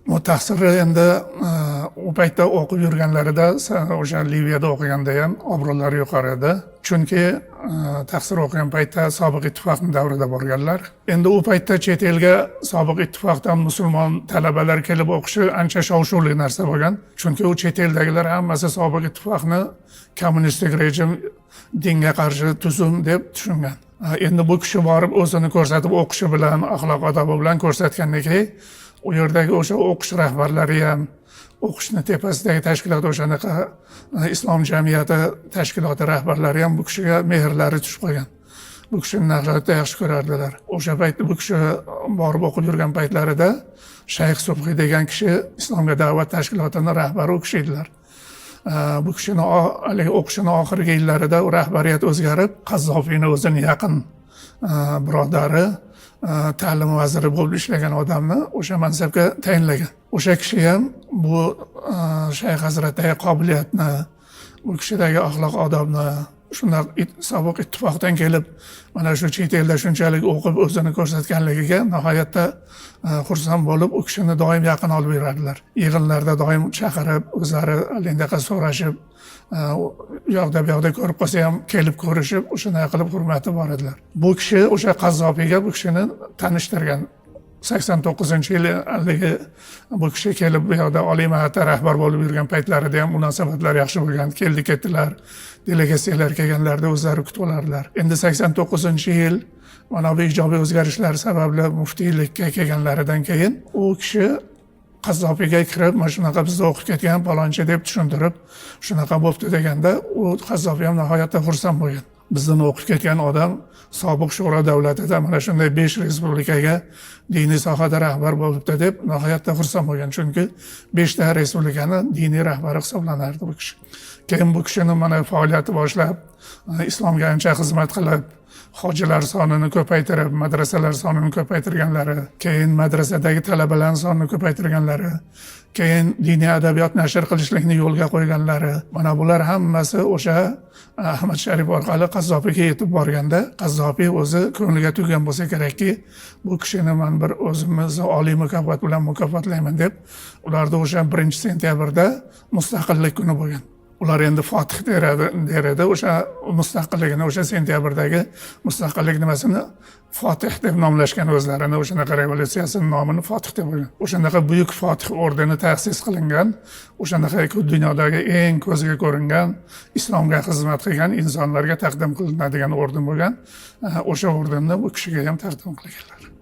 Bu taqsiri endi u paytda o'qib yurganlarida o'sha Liviyada o'qiganda ham obro'lari yuqori edi. Chunki taqsir o'qigan paytda Sobiq ittifoqning davrida borganlar. Endi u paytda chet elga Sobiq ittifoqdan musulmon talabalar kelib o'qishi ancha shov-shuvli narsa bo'lgan. Chunki u chet eldagilar hammasi Sobiq ittifoqni kommunistik rejim, dinga qarshi tuzum deb tushungan. Endi bu kishi borib o'zini ko'rsatib o'qishi bilan, axloq odobi bilan ko'rsatgandan keyin u yerdagi o'sha o'qish rahbarlari ham, o'qishni tepasidagi tashkilot, o'shanaqa islom jamiyati tashkiloti rahbarlari ham bu kishiga mehrlari tushib qolgan. Bu kishini nihoyatda yaxshi ko'rardilar. O'sha paytda bu kishi borib o'qib yurgan paytlarida Shayx Subhiy degan kishi islomga da'vat tashkilotining rahbari u kishi edilar. Bu kishini o'qishini oxirgi yillarida rahbariyat o'zgarib, Qazzofiyni o'zining yaqin birodari, ta'lim vaziri bo'lib ishlagan odamni o'sha mansabga tayinlagan. O'sha kishi ham bu Shayx Hazratdagi qobiliyatni, bu kishidagi axloq odobni, shunday sobiq ittifoqdan kelib mana shu chet elda shunchalik o'qib o'zini ko'rsatganligiga nihoyatda xursand bo'lib, u kishini doim yaqin olib yurardilar. Yig'inlarda doim chaqirib, o'zlari alindaqa so'rashib, u yoqda bu yoqda ko'rib qolsa ham kelib ko'rishib, o'shanaqa qilib hurmati bor edilar. Bu kishi o'sha Qazzofiyga bu kishini tanishtirgan. 89-yili haligi bu kishi kelib bu yoqda oliy ma'hadda rahbar bo'lib yurgan paytlarida ham munosabatlar yaxshi bo'lgan. Keldi-ketdilar, delegatsiyalar kelganlarda o'zlari kutib olardilar. Endi 89-yil mana bu ijobiy o'zgarishlar sababli muftiylikka kelganlaridan keyin u kishi Qazzofiyga kirib, mana shunaqa bizda o'qib ketgan palonchi deb tushuntirib, shunaqa bo'pti deganda, u Qazzofiy ham nihoyatda xursand bo'lgan. Bizdan o'qib ketgan odam sobiq Shura davlatida mana shunday 5 respublikaga diniy sohada rahbar bo'libdi deb nihoyatda xursand bo'lgan. Chunki 5 ta respublikani diniy rahbari hisoblanardi bu kishi. Keyin bu kishining mana faoliyati boshlab, islomga ancha xizmat qilib, hojilar sonini ko'paytirib, madrasalar sonini ko'paytirganlari, keyin madrasadagi talabalar sonini ko'paytirganlari, keyin diniy adabiyot nashr qilishlikni yo'lga qo'yganlari, mana bular hammasi o'sha Ahmad Sharif orqali Qazzofiyga yetib borganda, Qazzofiy o'zi ko'ngliga tuggan bo'lsa kerakki, bu kishini men bir o'zimizni oliy mukofot bilan mukofotlayman deb, ularda o'sha 1-sentyabrda mustaqillik kuni bo'lgan. Ular endi Fotih der edi, o'sha mustaqilligini, o'sha sentyabrdagi mustaqillik nimasini Fotih deb nomlashgan o'zlarini, o'shanaqa revolyutsiyasining nomini Fotih deb qo'ygan. O'shanaqa buyuk Fotih ordeni ta'sis qilingan, o'shanaqa dunyodagi eng ko'zga ko'ringan, islomga xizmat qilgan insonlarga taqdim qilinadigan orden bo'lgan. O'sha ordenni bu kishiga ham taqdim qilganlar.